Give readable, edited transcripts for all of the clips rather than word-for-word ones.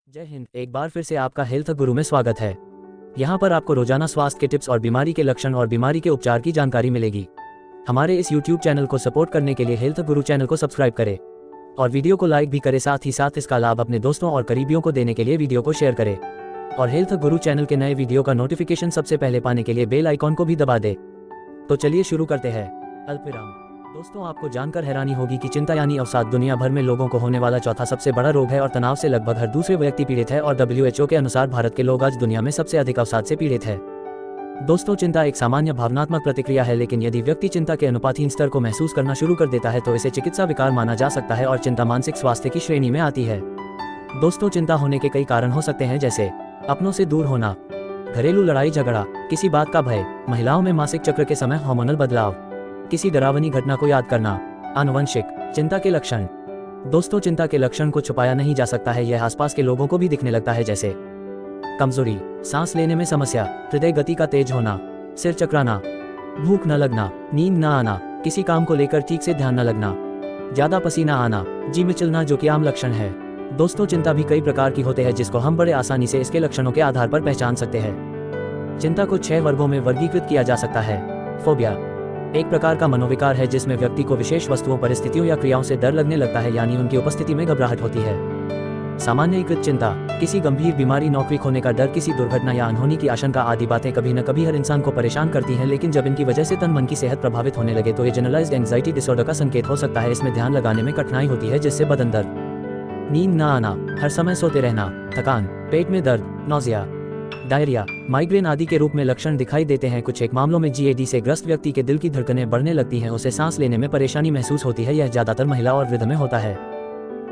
जय हिंद। एक बार फिर से आपका हेल्थ गुरु में स्वागत है। यहाँ पर आपको रोजाना स्वास्थ्य के टिप्स और बीमारी के लक्षण और बीमारी के उपचार की जानकारी मिलेगी। हमारे इस YouTube चैनल को सपोर्ट करने के लिए हेल्थ गुरु चैनल को सब्सक्राइब करें और वीडियो को लाइक भी करें। साथ ही साथ इसका लाभ अपने दोस्तों और करीबियों को देने के लिए वीडियो को शेयर करें और हेल्थ गुरु चैनल के नए वीडियो का नोटिफिकेशन सबसे पहले पाने के लिए बेल आइकॉन को भी दबा दे। तो चलिए शुरू करते हैं। अल्पविराम। दोस्तों, आपको जानकर हैरानी होगी कि चिंता यानी अवसाद दुनिया भर में लोगों को होने वाला चौथा सबसे बड़ा रोग है और तनाव से लगभग हर दूसरे व्यक्ति पीड़ित है और WHO के अनुसार भारत के लोग आज दुनिया में सबसे अधिक अवसाद से पीड़ित है। दोस्तों, चिंता एक सामान्य भावनात्मक प्रतिक्रिया है, लेकिन यदि व्यक्ति चिंता के अनुपातहीन स्तर को महसूस करना शुरू कर देता है तो इसे चिकित्सा विकार माना जा सकता है और चिंता मानसिक स्वास्थ्य की श्रेणी में आती है। दोस्तों, चिंता होने के कई कारण हो सकते हैं, जैसे अपनों से दूर होना, घरेलू लड़ाई झगड़ा, किसी बात का भय, महिलाओं में मासिक चक्र के समय हार्मोनल बदलाव, किसी डरावनी घटना को याद करना, आनुवंशिक। चिंता के लक्षण। दोस्तों, चिंता के लक्षण को छुपाया नहीं जा सकता है, यह आसपास के लोगों को भी दिखने लगता है, जैसे कमजोरी, सांस लेने में समस्या, हृदय गति का तेज होना, सिर चकराना, भूख न लगना, नींद न आना, किसी काम को लेकर ठीक से ध्यान न लगना, ज्यादा पसीना आना, जी मिचलना, जो कि आम लक्षण है। दोस्तों, चिंता भी कई प्रकार की होते हैं जिसको हम बड़े आसानी से इसके लक्षणों के आधार पर पहचान सकते हैं। चिंता को 6 वर्गों में वर्गीकृत किया जा सकता है। फोबिया एक प्रकार का मनोविकार है जिसमें व्यक्ति को विशेष वस्तुओं, परिस्थितियों या क्रियाओं से डर लगने लगता है, यानी उनकी उपस्थिति में घबराहट होती है। सामान्यीकृत चिंता किसी गंभीर बीमारी, नौकरी खोने का डर, किसी दुर्घटना या अनहोनी की आशंका आदि बातें कभी न कभी हर इंसान को परेशान करती हैं, लेकिन जब इनकी वजह से तन मन की सेहत प्रभावित होने लगे तो ये जनरलाइज्ड एंग्जाइटी डिसऑर्डर का संकेत हो सकता है। इसमें ध्यान लगाने में कठिनाई होती है, जिससे बदन दर्द, नींद न आना, हर समय सोते रहना, थकान, पेट में दर्द, नौजिया, डायरिया, माइग्रेन आदि के रूप में लक्षण दिखाई देते हैं। कुछ एक मामलों में GAD से ग्रस्त व्यक्ति के दिल की धड़कनें बढ़ने लगती हैं, उसे सांस लेने में परेशानी महसूस होती है। यह ज्यादातर महिला और वृद्ध में होता है।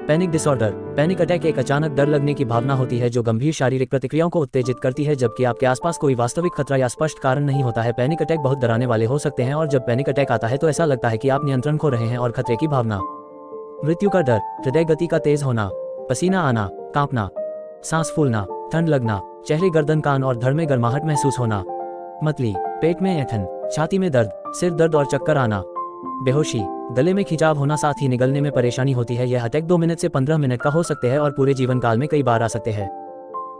Panic disorder. पैनिक अटैक एक अचानक डर लगने की भावना होती है जो गंभीर शारीरिक प्रतिक्रियाओं को उत्तेजित करती है, जबकि आपके आसपास कोई वास्तविक खतरा या स्पष्ट कारण नहीं होता है। पैनिक अटैक बहुत डराने वाले हो सकते हैं और जब पैनिक अटैक आता है तो ऐसा लगता है कि आप नियंत्रण खो रहे हैं और खतरे की भावना। मृत्यु का डर। हृदय गति का तेज होना, पसीना आना, कांपना, सांस फूलना, ठंड लगना, चेहरे, गर्दन, कान और धड़ में गर्माहट महसूस होना, मतली, पेट में ऐंठन, छाती में दर्द, सिर दर्द और चक्कर आना, बेहोशी, गले में खिंचाव होना, साथ ही निगलने में परेशानी होती है। यह अटैक 2 मिनट से 15 मिनट का हो सकते हैं और पूरे जीवन काल में कई बार आ सकते हैं।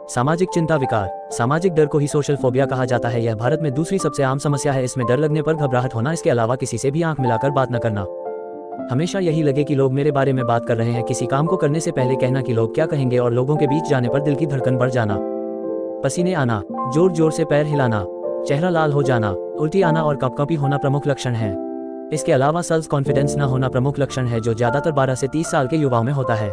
सामाजिक चिंता विकार। सामाजिक डर को ही सोशल फोबिया कहा जाता है। यह भारत में दूसरी सबसे आम समस्या है। इसमें डर लगने पर घबराहट होना, इसके अलावा किसी से भी आंख मिलाकर बात न करना, हमेशा यही लगे कि लोग मेरे बारे में बात कर रहे हैं, किसी काम को करने से पहले कहना कि लोग क्या कहेंगे और लोगों के बीच जाने पर दिल की धड़कन बढ़ जाना, पसीने आना, जोर जोर से पैर हिलाना, चेहरा लाल हो जाना, उल्टी आना और कपकपी होना प्रमुख लक्षण हैं। इसके अलावा सेल्फ कॉन्फिडेंस न होना प्रमुख लक्षण है जो ज्यादातर 12 से 30 साल के युवाओं में होता है।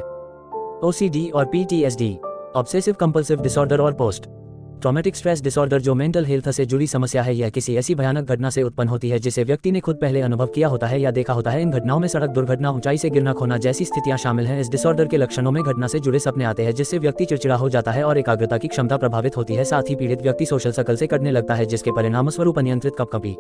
OCD और PTSD, ऑब्सेसिव कंपल्सिव डिसऑर्डर और पोस्ट ट्रॉमेटिक स्ट्रेस डिसऑर्डर, जो मेंटल हेल्थ से जुड़ी समस्या है। यह किसी ऐसी भयानक घटना से उत्पन्न होती है जिसे व्यक्ति ने खुद पहले अनुभव किया होता है या देखा होता है। इन घटनाओं में सड़क दुर्घटना, ऊंचाई से गिरना, खोना जैसी स्थितियां शामिल हैं। इस डिसऑर्डर के लक्षणों में घटना से जुड़े सपने आते हैं जिससे व्यक्ति चिड़चिड़ा हो जाता है और एकाग्रता की क्षमता प्रभावित होती है। साथ ही पीड़ित व्यक्ति सोशल सर्कल से कटने लगता है जिसके परिणामस्वरूप अनियंत्रित कपकपी,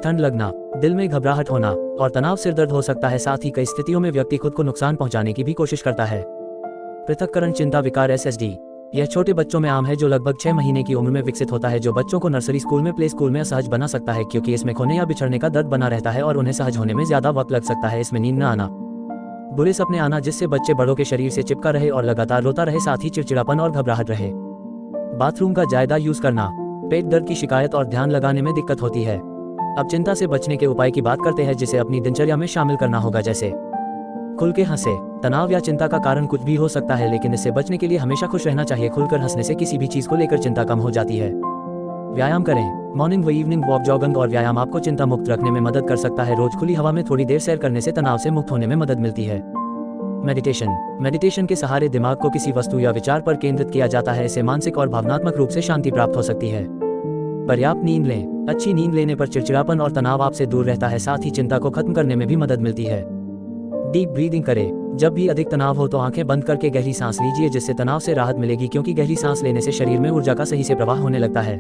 ठंड लगना, दिल में घबराहट होना और तनाव, सिर दर्द हो सकता है। साथ ही कई स्थितियों में व्यक्ति खुद को नुकसान पहुंचाने की भी कोशिश करता है। पृथक्करण चिंता विकार SSD। यह छोटे बच्चों में आम है जो लगभग 6 महीने की उम्र में विकसित होता है, जो बच्चों को नर्सरी स्कूल में, प्ले स्कूल में असहज बना सकता है क्योंकि इसमें खोने या बिछड़ने का दर्द बना रहता है और उन्हें सहज होने में ज्यादा वक्त लग सकता है। इसमें नींद न आना, बुरे सपने आना जिससे बच्चे बड़ों के शरीर से चिपका रहे और लगातार रोता रहे, साथ ही चिड़चिड़ापन और घबराहट रहे। बाथरूम का ज्यादा यूज करना, पेट दर्द की शिकायत और ध्यान लगाने में दिक्कत होती है। अब चिंता से बचने के उपाय की बात करते हैं जिसे अपनी दिनचर्या में शामिल करना होगा, जैसे खुल के हंसे। तनाव या चिंता का कारण कुछ भी हो सकता है, लेकिन इससे बचने के लिए हमेशा खुश रहना चाहिए। खुलकर हंसने से किसी भी चीज को लेकर चिंता कम हो जाती है। व्यायाम करें। मॉर्निंग व इवनिंग वॉक, जॉगिंग और व्यायाम आपको चिंता मुक्त रखने में मदद कर सकता है। रोज खुली हवा में थोड़ी देर सैर करने से तनाव से मुक्त होने में मदद मिलती है। मेडिटेशन के सहारे दिमाग को किसी वस्तु या विचार पर केंद्रित किया जाता है। इससे मानसिक और भावनात्मक रूप से शांति प्राप्त हो सकती है। पर्याप्त नींद लें। अच्छी नींद लेने पर चिड़चिड़ापन और तनाव आपसे दूर रहता है, साथ ही चिंता को खत्म करने में भी मदद मिलती है। डीप ब्रीदिंग करें। जब भी अधिक तनाव हो तो आंखें बंद करके गहरी सांस लीजिए, जिससे तनाव से राहत मिलेगी क्योंकि गहरी सांस लेने से शरीर में ऊर्जा का सही से प्रवाह होने लगता है।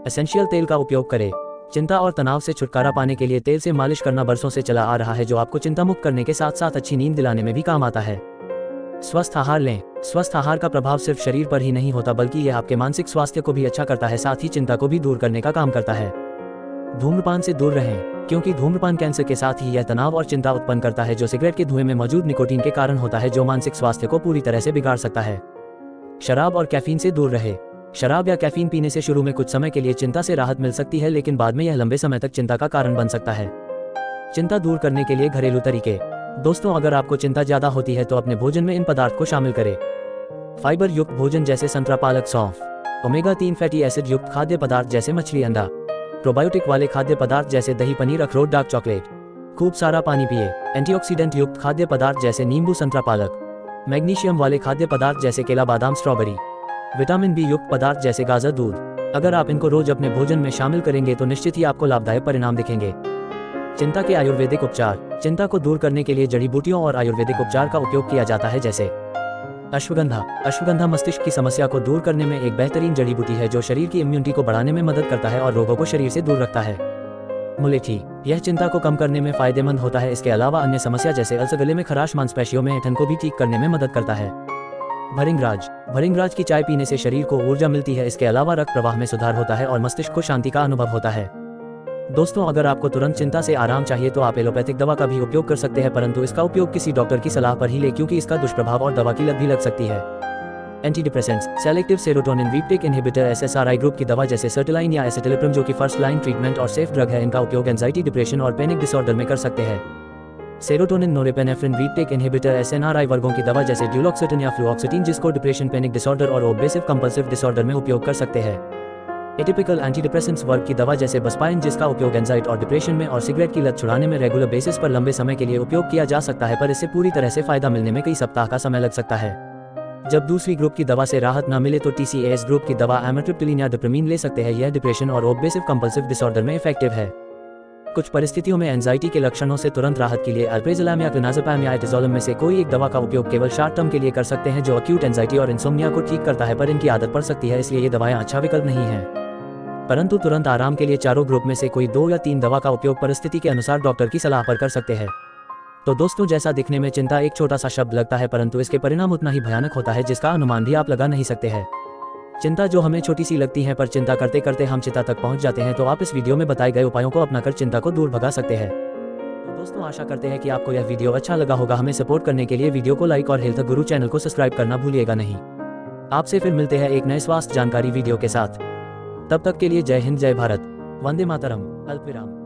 एसेंशियल तेल का उपयोग करें। चिंता और तनाव से छुटकारा पाने के लिए तेल से मालिश करना बरसों से चला आ रहा है, जो आपको चिंता मुक्त करने के साथ साथ अच्छी नींद दिलाने में भी काम आता है। स्वस्थ आहार लें। स्वस्थ आहार का प्रभाव सिर्फ शरीर पर ही नहीं होता बल्कि यह आपके मानसिक स्वास्थ्य को भी अच्छा करता है, साथ ही चिंता को भी दूर करने का काम करता है। धूम्रपान से दूर रहें क्योंकि धूम्रपान कैंसर के साथ ही यह तनाव और चिंता उत्पन्न करता है जो सिगरेट के धुएं में मौजूद निकोटीन के कारण होता है, जो मानसिक स्वास्थ्य को पूरी तरह से बिगाड़ सकता है। शराब और कैफीन से दूर रहे। शराब या कैफीन पीने से शुरू में कुछ समय के लिए चिंता से राहत मिल सकती है, लेकिन बाद में यह लंबे समय तक चिंता का कारण बन सकता है। चिंता दूर करने के लिए घरेलू तरीके। दोस्तों, अगर आपको चिंता ज्यादा होती है तो अपने भोजन में इन पदार्थ को शामिल करें। फाइबर युक्त भोजन जैसे संतरा, पालक, सौंफ। ओमेगा 3 फैटी एसिड युक्त खाद्य पदार्थ जैसे मछली, अंडा। प्रोबायोटिक वाले खाद्य पदार्थ जैसे दही, पनीर, अखरोट, डार्क चॉकलेट। खूब सारा पानी पिए। एंटीऑक्सीडेंट युक्त खाद्य पदार्थ जैसे नींबू, संतरा, पालक। मैग्नीशियम वाले खाद्य पदार्थ जैसे केला, बादाम, स्ट्रॉबेरी। विटामिन बी युक्त पदार्थ जैसे गाजर, दूध। अगर आप इनको रोज अपने भोजन में शामिल करेंगे तो निश्चित ही आपको लाभदायक परिणाम दिखेंगे। चिंता के आयुर्वेदिक उपचार। चिंता को दूर करने के लिए जड़ी बूटियों और आयुर्वेदिक उपचार का उपयोग किया जाता है, जैसे अश्वगंधा। अश्वगंधा मस्तिष्क की समस्या को दूर करने में एक बेहतरीन जड़ी बूटी है जो शरीर की इम्यूनिटी को बढ़ाने में मदद करता है और रोगों को शरीर से दूर रखता है। मुलेठी। यह चिंता को कम करने में फायदेमंद होता है। इसके अलावा अन्य समस्या जैसे अल्सर, गले में खराश, मांसपेशियों में ऐंठन को भी ठीक करने में मदद करता है। भरिंगराज। भरिंगराज की चाय पीने से शरीर को ऊर्जा मिलती है। इसके अलावा रक्त प्रवाह में सुधार होता है और मस्तिष्क को शांति का अनुभव होता है। दोस्तों, अगर आपको तुरंत चिंता से आराम चाहिए तो आप एलोपैथिक दवा का भी उपयोग कर सकते हैं, परंतु इसका उपयोग किसी डॉक्टर की सलाह पर ही लें, क्योंकि इसका दुष्प्रभाव और दवा की लत भी लग सकती है। Anti depressants. Selective serotonin reuptake inhibitor SSRI group की दवा जैसे सर्टिलाइन या एसिटिलिप्रिम, जो कि फर्स्ट लाइन ट्रीटमेंट और सेफ ड्रग है, इनका उपयोग एंजाइटी, डिप्रेशन और पैनिक डिसऑर्डर में कर सकते हैं। Serotonin norepinephrine reuptake inhibitor SNRI वर्गों की दवा जैसे ड्यूलॉक्सिटिन या फ्लूऑक्सिटिन, जिसको डिप्रेशन, पैनिक डिसऑर्डर और ऑब्सेसिव कंपल्सिव डिसऑर्डर में उपयोग कर सकते हैं। एटिपिकल एंटीडिप्रेसेंट्स वर्ग की दवा जैसे बस्पाइन, जिसका उपयोग एंजाइटी और डिप्रेशन में और सिगरेट की लत छुड़ाने में रेगुलर बेसिस पर लंबे समय के लिए उपयोग किया जा सकता है, पर इससे पूरी तरह से फायदा मिलने में कई सप्ताह का समय लग सकता है। जब दूसरी ग्रुप की दवा से राहत न मिले तो टीसीएस ग्रुप की दवा एमिट्रिप्टिलिन या डिप्रामीन ले सकते हैं। यह डिप्रेशन और ऑब्सेसिव कंपल्सिव डिसऑर्डर में इफेक्टिव है। कुछ परिस्थितियों में एंजाइटी के लक्षणों से तुरंत राहत के लिए अल्प्रेज़ोलैम या क्लोनाज़ेपैम या एटिज़ोलम में से कोई एक दवा का उपयोग केवल शॉर्ट टर्म के लिए कर सकते हैं, जो अक्यूट एंजाइटी और इंसोम्निया को ठीक करता है, पर इनकी आदत पड़ सकती है, इसलिए ये दवाएं अच्छा विकल्प नहीं हैं। परंतु तुरंत आराम के लिए चारों ग्रुप में से कोई 2 या 3 दवा का उपयोग परिस्थिति के अनुसार डॉक्टर की सलाह पर कर सकते हैं। तो दोस्तों, जैसा दिखने में चिंता एक छोटा सा शब्द लगता है, परंतु इसके परिणाम उतना ही भयानक होता है जिसका अनुमान भी आप लगा नहीं सकते हैं। चिंता जो हमें छोटी सी लगती है, पर चिंता करते करते हम चिंता तक पहुंच जाते हैं, तो आप इस वीडियो में बताए गए उपायों को अपनाकर चिंता को दूर भगा सकते हैं। तो दोस्तों, आशा करते हैं कि आपको यह वीडियो अच्छा लगा होगा। हमें सपोर्ट करने के लिए वीडियो को लाइक और हेल्थ गुरु चैनल को सब्सक्राइब करना भूलिएगा नहीं। आपसे फिर मिलते हैं एक नए स्वास्थ्य जानकारी वीडियो के साथ। तब तक के लिए जय हिंद, जय भारत, वंदे मातरम, अल्पविराम।